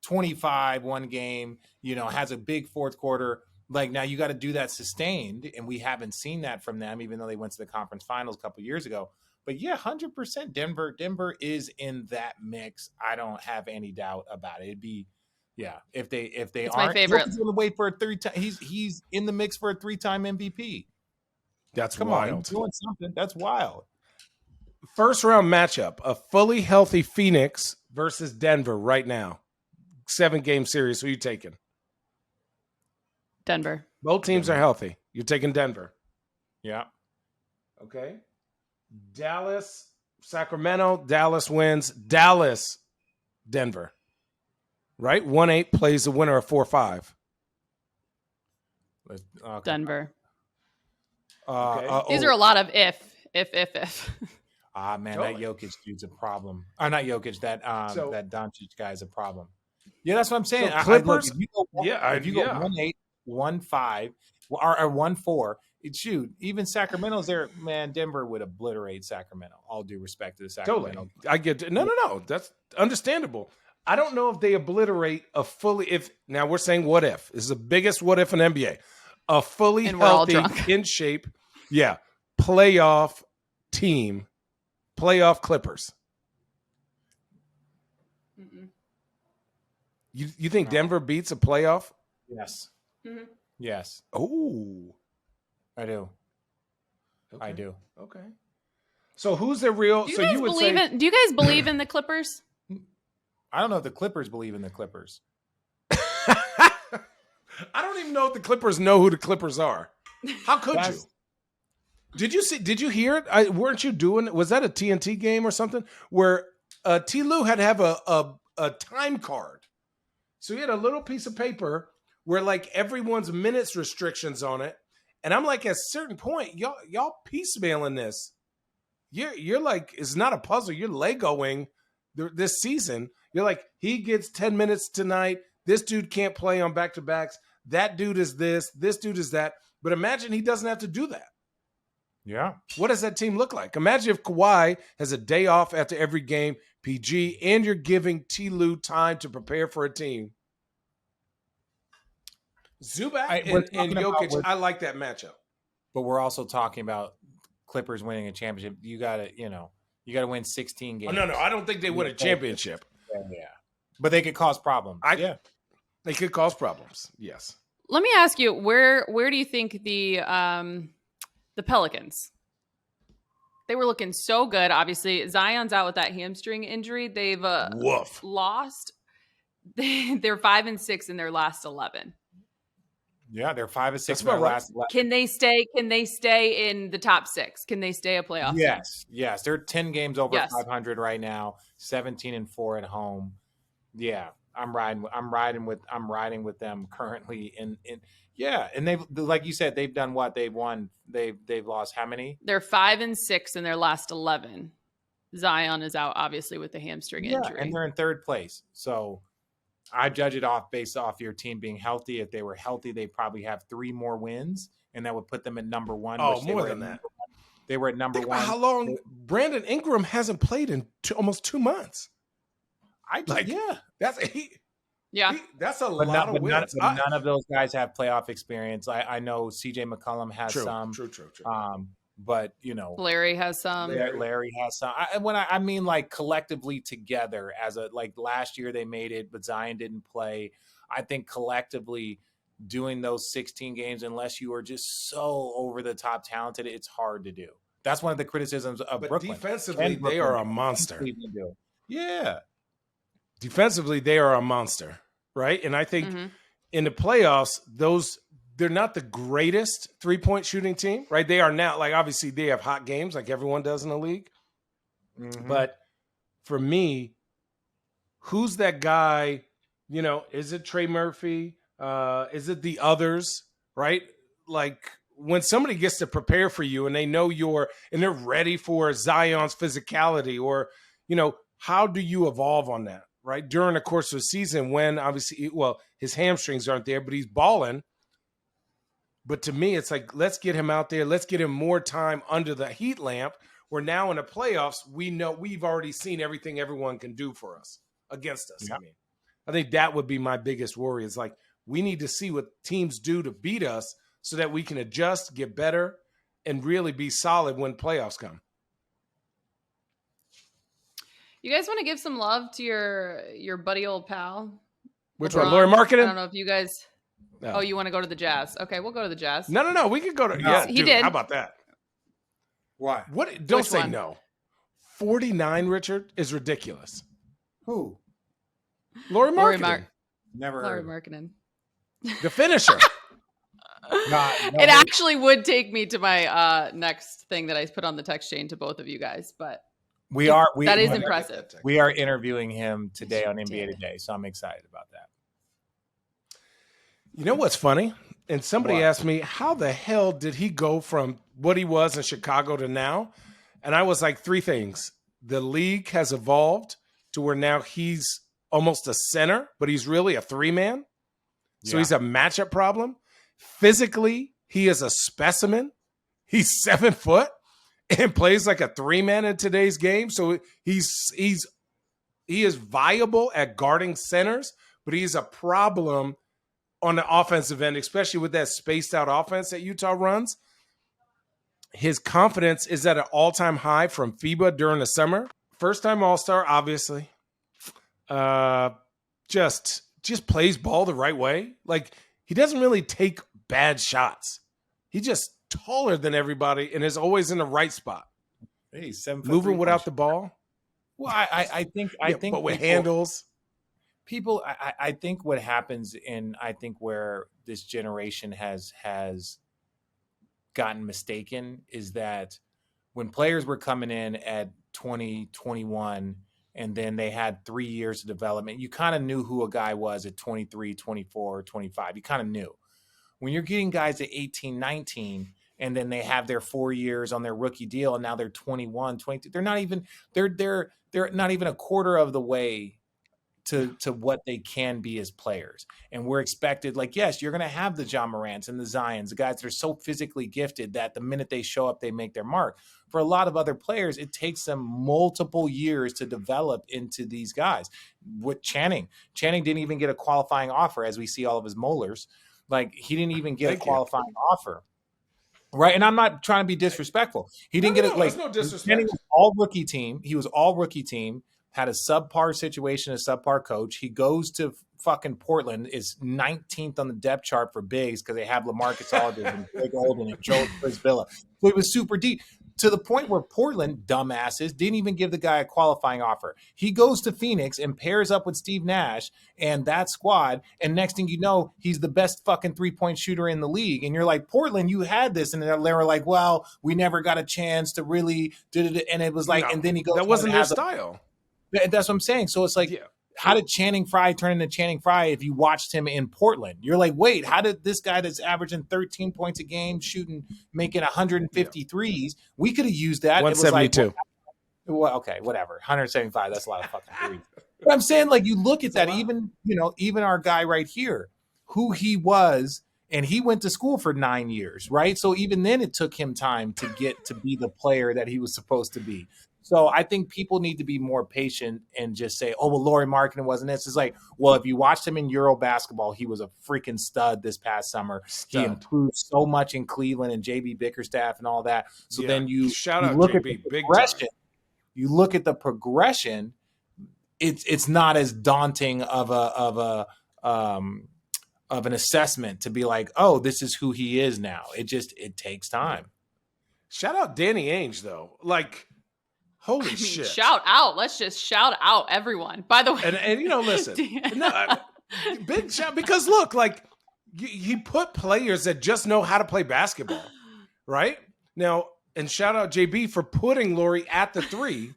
25 one game, has a big fourth quarter, like now you got to do that sustained, and we haven't seen that from them, even though they went to the conference finals a couple years ago. But yeah, 100% Denver is in that mix. I don't have any doubt about it. It'd be, if they
it's
aren't,
my favorite.
He's going to wait for a 3-time. He's in the mix for a 3-time MVP.
That's
Come
wild.
on, he's doing something. That's wild.
First round matchup, a fully healthy Phoenix versus Denver right now. 7-game series. Who are you taking?
Denver.
Both teams are healthy. You're taking Denver.
Yeah.
Okay. Dallas, Sacramento. Dallas wins. Dallas, Denver. Right? 1-8 plays the winner of 4-5.
Okay.
Denver.
Okay.
These are a lot of if.
Man,
Totally.
that Jokic dude's a problem. Not Jokic, that Doncic guy is a problem. Yeah, that's what I'm saying.
So Clippers,
if you go 1-8, 1-5, or 1-4, shoot, even Sacramento's there, man, Denver would obliterate Sacramento. All due respect to the Sacramento.
Totally. I get it. No. That's understandable. I don't know if they obliterate a fully, now we're saying what if. This is the biggest what if in NBA. A fully
And we're all
healthy,
drunk.
in shape, playoff team, playoff Clippers.
Mm-mm.
You think Denver beats a playoff?
Yes.
Mm-hmm.
Yes.
Oh.
I do.
Okay.
I do.
Okay. So who's the real?
Do you
so
guys
you would
believe
say
in? Do you guys believe in the Clippers?
I don't know if the Clippers believe in the Clippers.
I don't even know if the Clippers know who the Clippers are. How could you? Did you hear it? Weren't you doing? Was that a TNT game or something where T. Lou had to have a time card? So he had a little piece of paper where like everyone's minutes restrictions on it, and I'm like, at a certain point, y'all piecemealing this. You're like, it's not a puzzle. You're Legoing this season. You're like, he gets 10 minutes tonight. This dude can't play on back-to-backs. That dude is this dude is that. But imagine he doesn't have to do that.
Yeah.
What does that team look like? Imagine if Kawhi has a day off after every game, PG, and you're giving T. Lou time to prepare for a team. Zubac and Jokic, I like that matchup.
But we're also talking about Clippers winning a championship. You gotta win 16 games.
Oh, no, I don't think they win a championship.
Yeah. But they could cause problems.
They could cause problems. Yes.
Let me ask you, where do you think the Pelicans? They were looking so good. Obviously, Zion's out with that hamstring injury. They've lost. They're 5-6 in their last 11.
Yeah, they're 5-6 in
about
their
right.
last 11.
Can they stay in the top 6? Can they stay a playoff team?
Yes. They're 10 games over
Yes.
500 right now. 17-4 at home. Yeah, I'm riding with them currently. And they've, like you said, they've done what? They've lost how many?
They're 5-6 in their last 11. Zion is out, obviously, with the hamstring injury.
And they're in third place. So I judge it based off your team being healthy. If they were healthy, they probably have 3 more wins, and that would put them at number 1.
Oh, more than that.
They were at number
Think
1.
about how long Brandon Ingram hasn't played in almost 2 months. That's that's a lot of wins.
None of those guys have playoff experience. I know CJ McCollum has some.
True.
But
Larry has some.
Larry has some. I mean like collectively together as last year they made it, but Zion didn't play. I think collectively doing those 16 games, unless you are just so over the top talented, it's hard to do. That's one of the criticisms of
But
Brooklyn.
defensively,
Can
they
Brooklyn
are
do
a
it? Can
monster.
Cleveland do it? Yeah.
Defensively, they are a monster, right? And I think
Mhm.
in the playoffs, they're not the greatest 3-point shooting team, right? They are now, like, obviously they have hot games like everyone does in the league.
Mhm.
But for me, who's that guy? You know, is it Trey Murphy? Is it the others, right? Like when somebody gets to prepare for you and they know and they're ready for Zion's physicality, or, you know, how do you evolve on that, right? During the course of the season when obviously, well, his hamstrings aren't there, but he's balling. But to me, it's like, let's get him out there. Let's get him more time under the heat lamp. Where now in the playoffs, we know we've already seen everything everyone can do for us against us.
Yeah.
I mean, I think that would be my biggest worry. Is like, we need to see what teams do to beat us so that we can adjust, get better, and really be solid when playoffs come.
You guys want to give some love to your buddy old pal?
Which
LeBron?
one? Lauri Markkanen?
I don't know if you guys.
No.
Oh, you want to go to the Jazz? Okay, we'll go to the Jazz.
No. We could go to.
No.
Yeah,
He
dude,
did.
How about that?
Why?
What? Don't
Which
say
one?
no. 49, Richard, is ridiculous.
Who?
Lauri
Lauri
Markkanen,
Never
Lauri
heard. of it.
Markkanen.
the finisher.
It actually would take me to my next thing that I put on the text chain to both of you guys, but that is impressive.
We are interviewing him today on
Damn
NBA
it.
Today, so I'm excited about that.
You know what's funny? And somebody
What?
asked me, how the hell did he go from what he was in Chicago to now? And I was like, 3 things. The league has evolved to where now he's almost a center, but he's really a 3-man. So
Yeah.
he's a matchup problem. Physically, he is a specimen. He's 7 foot and plays like a 3-man in today's game. So he is viable at guarding centers, but he's a problem on the offensive end, especially with that spaced out offense that Utah runs. His confidence is at an all-time high from FIBA during the summer. First-time All-Star, obviously. Just plays ball the right way. Like, he doesn't really take bad shots. He's just taller than everybody and is always in the right spot.
Hey, he's 7 foot
Moving
3
without
punch.
the ball.
Well, I think
But with
people-
handles.
People, I think what happens I think where this generation has gotten mistaken is that when players were coming in at 20, 21, and then they had 3 years of development, you kind of knew who a guy was at 23, 24, 25. You kind of knew. When you're getting guys at 18, 19, and then they have their 4 years on their rookie deal, and now they're 21, 22, they're not even a quarter of the way to what they can be as players. And we're expected, like, yes, you're going to have the John Morants and the Zions, the guys that are so physically gifted that the minute they show up, they make their mark. For a lot of other players, it takes them multiple years to develop into these guys. With Channing didn't even get a qualifying offer, as we see all of his molars. Like, he didn't even get a qualifying offer. Right. And I'm not trying to be disrespectful. He didn't get it. Like,
no disrespect.
Channing was all rookie team. He was all rookie team. Had a subpar situation, a subpar coach. He goes to fucking Portland, is 19th on the depth chart for bigs because they have LaMarcus Aldridge and Blake Olden and Joe Villa. So it was super deep to the point where Portland, dumbasses, didn't even give the guy a qualifying offer. He goes to Phoenix and pairs up with Steve Nash and that squad. And next thing you know, he's the best fucking 3-point shooter in the league. And you're like, Portland, you had this. And they were like, well, we never got a chance to really do it. And it was like,
No,
and then he goes,
that wasn't their style.
That's what I'm saying. So it's like, how did Channing Frye turn into Channing Frye if you watched him in Portland? You're like, wait, how did this guy that's averaging 13 points a game, making 150 threes, we could have used that.
172.
It was like, well, okay, whatever. 175, that's a lot of fucking threes. But I'm saying, like, you look at that, even our guy right here, who he was, and he went to school for 9 years, right? So even then it took him time to get to be the player that he was supposed to be. So I think people need to be more patient and just say, oh, well, Lauri Markkanen wasn't this. It's like, well, if you watched him in Euro basketball, he was a freaking stud this past summer. He improved so much in Cleveland and JB Bickerstaff and all of that. So then you look at the progression. You look at the progression. It's not as daunting of an assessment to be like, oh, this is who he is now. It takes time.
Shout out Danny Ainge though. Like, holy shit!
Shout out! Let's just shout out everyone. By the way,
and listen, big shout because look, like he put players that just know how to play basketball, right? Now, and shout out JB for putting LAURI at the 3.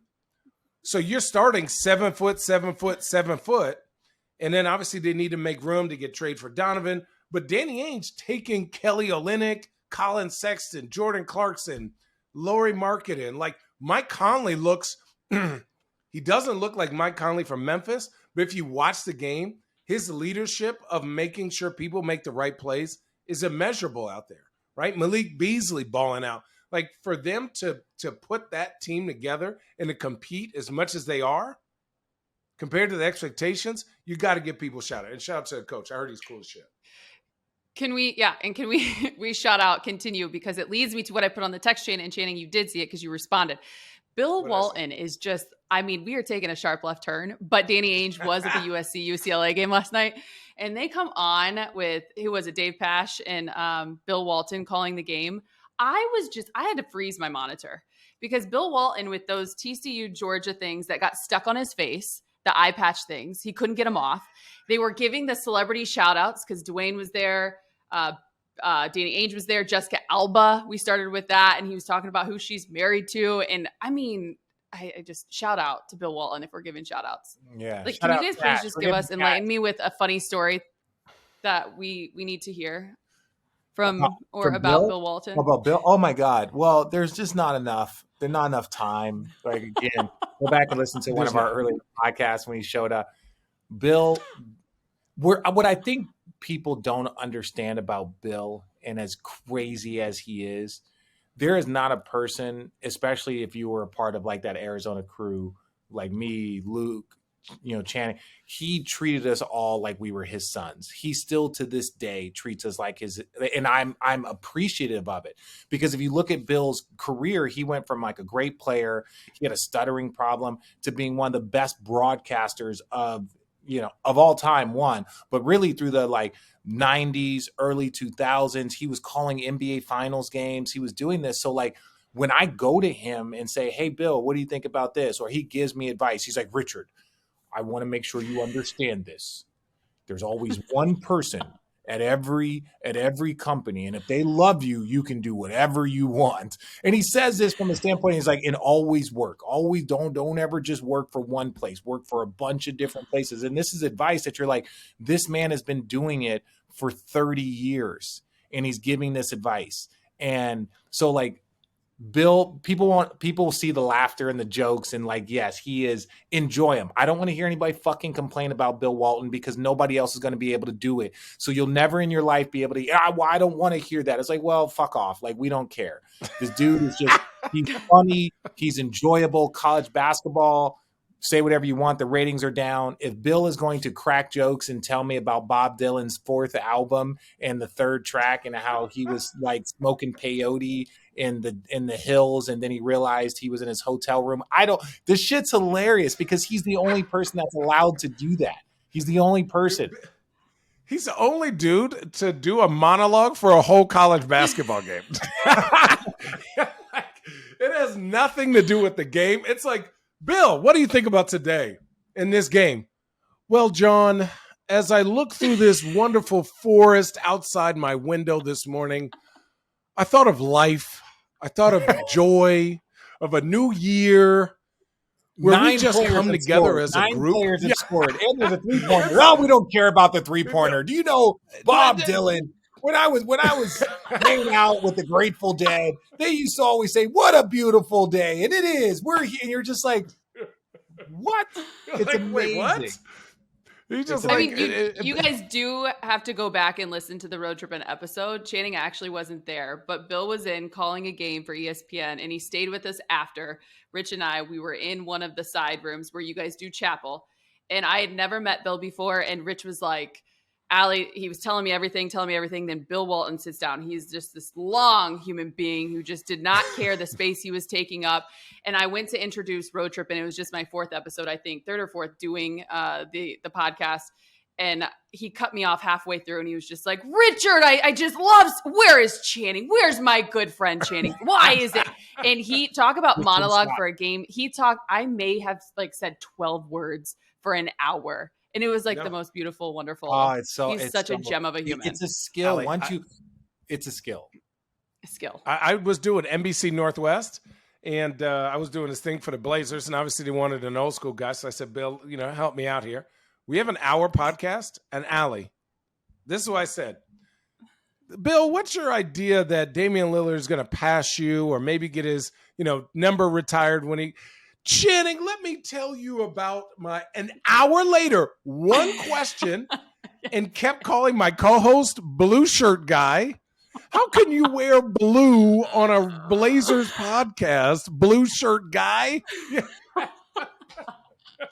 So you're starting 7 foot, 7 foot, 7 foot. And then obviously they need to make room to get trade for Donovan. But Danny Ainge taking Kelly Olynyk, Colin Sexton, Jordan Clarkson, LAURI Markkanen. Like Mike Conley looks, he doesn't look like Mike Conley from Memphis. But if you watch the game, his leadership of making sure people make the right plays is immeasurable out there, right? Malik Beasley balling out. Like for them to put that team together and to compete as much as they are, compared to the expectations, you got to give people shout out. And shout out to the coach. I heard he's cool as shit.
Can we shout out, continue, because it leads me to what I put on the text chain, and Channing, you did see it because you responded. Bill Walton is just, I mean, we are taking a sharp left turn, but Danny Ainge was at the USC UCLA game last night, and they come on with, who was it, Dave Pasch and Bill Walton calling the game. I had to freeze my monitor because Bill Walton with those TCU Georgia things that got stuck on his face, the eye patch things, he couldn't get them off. They were giving the celebrity shout outs because Dwayne was there. Danny Ainge was there. Jessica Alba. We started with that. And he was talking about who she's married to. And I mean, I just shout out to Bill Walton if we're giving shout outs.
Yeah.
Like, can you guys please just give us, enlighten me with a funny story that we need to hear about Bill Walton?
About Bill? Oh my God. Well, there's just not enough. There's not enough time. Like again, go back and listen to one of our earlier podcasts when he showed up. Bill, what I think people don't understand about Bill, and as crazy as he is, there is not a person, especially if you were a part of like that Arizona crew, like me, Luke, Channing, he treated us all like we were his sons. He still to this day treats us like his, and I'm appreciative of it, because if you look at Bill's career, he went from like a great player, he had a stuttering problem, to being one of the best broadcasters of all time, but really through the like 90s, early 2000s, he was calling NBA finals games. He was doing this. So like when I go to him and say, hey, Bill, what do you think about this? Or he gives me advice. He's like, Richard, I want to make sure you understand this. There's always one person at every company, and if they love you, you can do whatever you want. And he says this from the standpoint, he's like, and always work. Always don't ever just work for one place. Work for a bunch of different places. And this is advice that you're like, this man has been doing it for 30 years, and he's giving this advice. And so like Bill, people see the laughter and the jokes, and like, yes, he is, enjoy him. I don't want to hear anybody fucking complain about Bill Walton, because nobody else is going to be able to do it. So you'll never in your life be able to, I don't want to hear that. It's like, well, fuck off. Like, we don't care. This dude is just, he's funny. He's enjoyable. College basketball, say whatever you want. The ratings are down. If Bill is going to crack jokes and tell me about Bob Dylan's 4th album and the 3rd track and how he was like smoking peyote in the hills, and then he realized he was in his hotel room. This shit's hilarious because he's the only person that's allowed to do that. He's the only person.
He's the only dude to do a monologue for a whole college basketball game. It has nothing to do with the game. It's like, Bill, what do you think about today in this game? Well, John, as I look through this wonderful forest outside my window this morning, I thought of life. I thought of joy, of a new year, where we just come together as a group.
9 players have scored, and there's a 3-pointer. Well, we don't care about the 3-pointer. Do you know Bob Dylan? When I was hanging out with the Grateful Dead, they used to always say, "What a beautiful day," and it is. We're here, and you're just like, "What?" It's like, amazing. Wait, what?
You just
you guys do have to go back and listen to the Road Trippin' episode. Channing actually wasn't there, but Bill was in calling a game for ESPN, and he stayed with us after. Rich and we were in one of the side rooms where you guys do chapel, and I had never met Bill before, and Rich was like, Allie, he was telling me everything. Then Bill Walton sits down. He's just this long human being who just did not care the space he was taking up. And I went to introduce Road Trip, and it was just my 4th episode, I think, 3rd or 4th, doing the podcast. And he cut me off halfway through and he was just like, Richard, I just love, where is Channing? Where's my good friend Channing? Why is it? And he talk about monologue for a game. I may have like said 12 words for an hour. And it was like the most beautiful, wonderful.
Oh,
he's such a gem of a human.
It's a skill.
Allie,
it's a skill.
A skill.
I was doing NBC Northwest, and I was doing this thing for the Blazers, and obviously they wanted an old school guy. So I said, Bill, help me out here. We have an hour podcast, and Allie, this is what I said. Bill, what's your idea that Damian Lillard is going to pass you or maybe get his, number retired when he... Channing, let me tell you about an hour later, one question, and kept calling my co-host Blue Shirt Guy. How can you wear blue on a Blazers podcast, Blue Shirt Guy?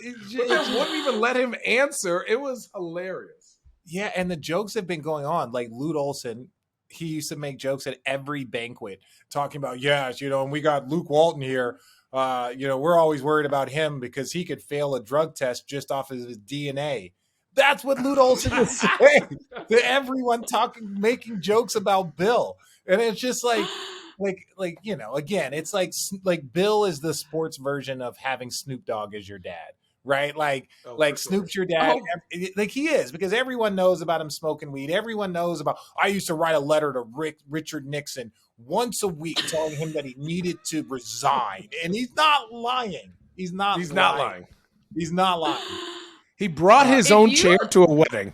It wouldn't even let him answer. It was hilarious.
Yeah, and the jokes have been going on. Like Lute Olson, he used to make jokes at every banquet talking about, and we got Luke Walton here. We're always worried about him because he could fail a drug test just off of his DNA. That's what Lute Olson was saying to everyone making jokes about Bill. And it's just again, it's like Bill is the sports version of having Snoop Dogg as your dad, right? Snoop's your dad, like he is, because everyone knows about him smoking weed. Everyone knows about, I used to write a letter to Richard Nixon once a week telling him that he needed to resign. And he's not lying. He's not lying.
He brought his own chair to a wedding.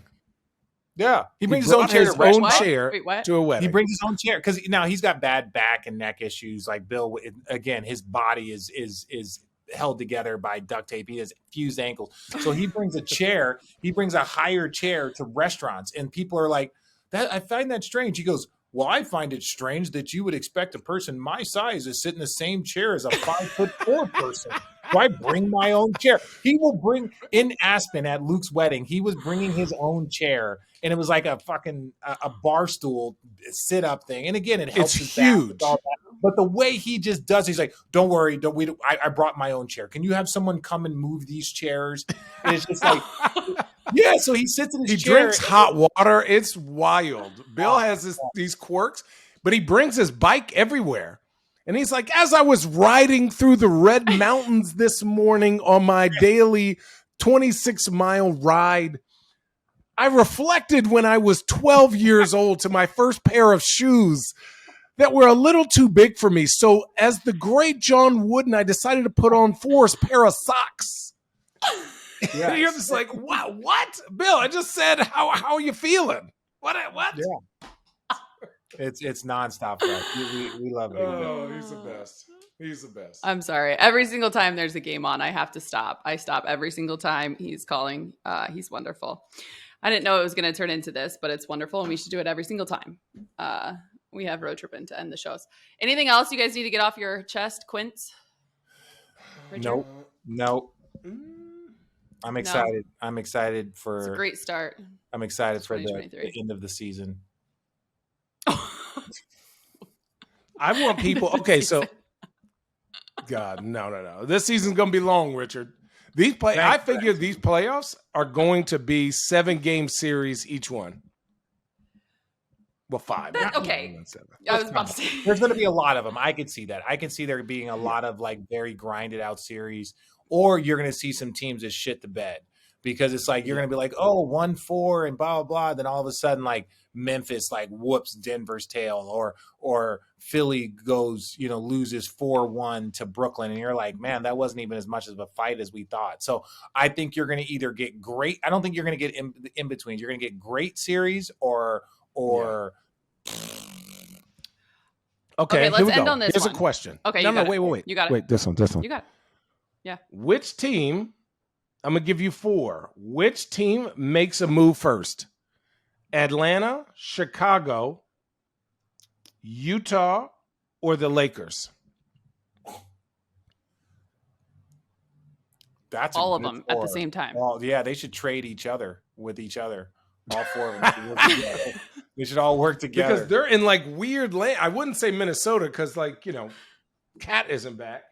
Yeah, he brings his own chair
to a wedding.
He brings his own chair because now he's got bad back and neck issues. Like Bill, again, his body is held together by duct tape. He has fused ankles, so he brings a chair. He brings a higher chair to restaurants, and people are like, "That I find that strange." He goes, "Well, I find it strange that you would expect a person my size to sit in the same chair as a 5'4" person. So I bring my own chair." He will bring in Aspen at Luke's wedding. He was bringing his own chair, and it was like a fucking a bar stool sit up thing. And again, it helps.
It's huge.
But the way he just does, he's like, "Don't worry, I brought my own chair. Can you have someone come and move these chairs?" And it's just like, yeah. So he sits in his chair.
He drinks hot water. It's wild. Bill has these quirks, but he brings his bike everywhere. And he's like, as I was riding through the Red Mountains this morning on my daily 26-mile ride, I reflected when I was 12 years old to my first pair of shoes that were a little too big for me. So as the great John Wooden, I decided to put on Forrest's pair of socks. Yes. And you're just like, wow, what? Bill, I just said, how are you feeling? What?
Yeah. It's nonstop, bro. We love it.
Oh, he's the best. He's the best.
I'm sorry. Every single time there's a game on, I have to stop. I stop every single time he's calling. He's wonderful. I didn't know it was going to turn into this, but it's wonderful, and we should do it every single time. We have Road Trippin to end the shows. Anything else you guys need to get off your chest, Quince?
Richard? Nope. I'm excited. No. I'm excited for.
It's a great start.
I'm excited for the end of the season.
I want people. Okay, so God, no. This season's gonna be long, Richard. I figure these playoffs are going to be 7-game series each one. Well, 5.
Okay. I was about to say
there's going to be a lot of them. I could see that. I can see there being a lot of like very grinded out series, or you're going to see some teams that shit the bed because it's like you're going to be like, oh, 1-4 and blah blah blah. Then all of a sudden, like Memphis like whoops Denver's tail, or Philly goes loses 4-1 to Brooklyn, and you're like, man, that wasn't even as much of a fight as we thought. So I think you're going to either get great. I don't think you're going to get in between. You're going to get great series or.
Okay,
let's end on this.
Here's a question.
Okay,
no, wait.
You got it.
Wait, this one.
You got it. Yeah.
Which team? I'm gonna give you 4. Which team makes a move first? Atlanta, Chicago, Utah, or the Lakers?
That's
all of them at the same time.
Well, yeah, they should trade each other with each other. All 4 of them. They should all work together.
Because they're in like weird land. I wouldn't say Minnesota because Cat isn't back.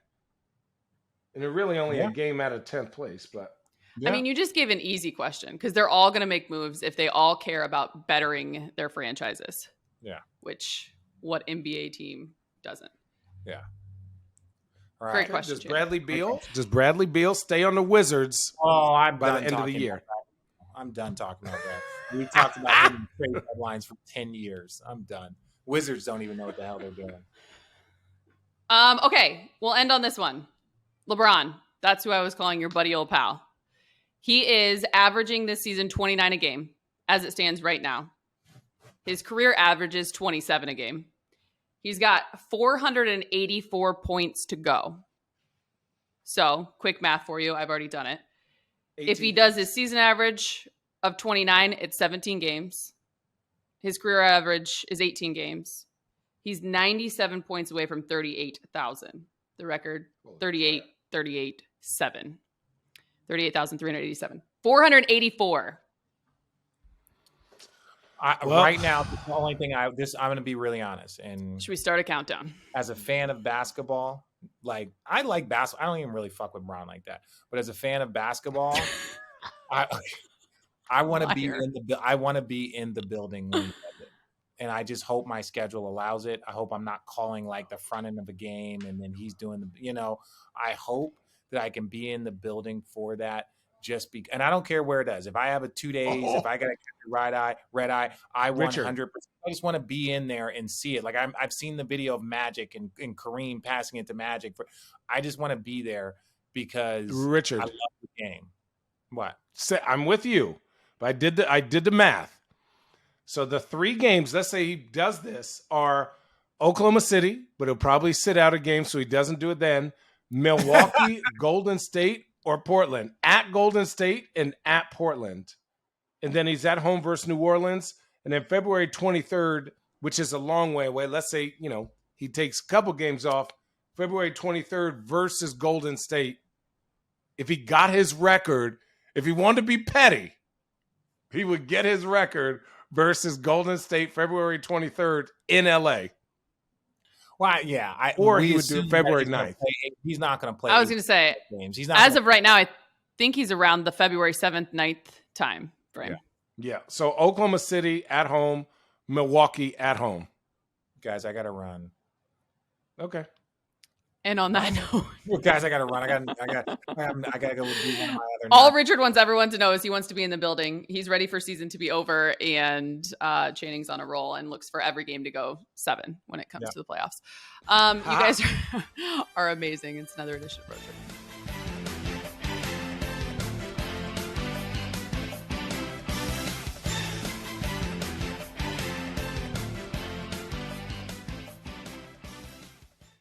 And they're really only a game out of 10th place. But
Yeah.
I mean, you just gave an easy question because they're all going to make moves if they all care about bettering their franchises.
Yeah.
Which what NBA team doesn't?
Yeah. All right.
Great question.
Does
Jamie.
Bradley Beal stay on the Wizards
Oh, I'm
by the
done
end of the
talking
year?
about that. I'm done talking about that. We talked about him in trade deadlines for 10 years. I'm done. Wizards don't even know what the hell they're doing.
Okay, we'll end on this one. LeBron. That's who I was calling your buddy old pal. He is averaging this season 29 a game as it stands right now. His career average is 27 a game. He's got 484 points to go. So, quick math for you. I've already done it. If he does his season average of 29, it's 17 games. His career average is 18 games. He's 97 points away from 38,000. The record, 38, 38, 7. 38,387. 484.
Right now, the only thing I'm going to be really honest. And
should we start a countdown?
As a fan of basketball, like I like basketball. I don't even really fuck with Brown like that. But as a fan of basketball, I want to be in the building when he does it. And I just hope my schedule allows it. I hope I'm not calling like the front end of a game and then he's doing I hope that I can be in the building for that. And I don't care where it is. If I have 2 days, if I got to catch a red eye, I 100%. I just want to be in there and see it. Like I've seen the video of Magic and Kareem passing it to Magic. I just want to be there because
Richard,
I love the game. What?
I'm with you, but I did the math. So the 3 games, let's say he does this, are Oklahoma City, but he'll probably sit out a game, so he doesn't do it then. Milwaukee, Golden State, or Portland. At Golden State and at Portland. And then he's at home versus New Orleans. And then February 23rd, which is a long way away. Let's say, he takes a couple games off. February 23rd versus Golden State. If he got his record, if he wanted to be petty, he would get his record versus Golden State February 23rd in LA.
Well, yeah.
Or he would do it February 9th.
He's not going to play.
I was going to say,
games. He's not
as of right now, I think he's around the February 7th, 9th time frame.
Yeah. So Oklahoma City at home, Milwaukee at home.
Guys, I got to run.
Okay.
And on that note,
guys, I got to run. I got to go do one of my other.
All Richard wants everyone to know is he wants to be in the building. He's ready for season to be over, and Channing's on a roll and looks for every game to go 7 when it comes to the playoffs. You guys are amazing. It's another edition of Road Trip.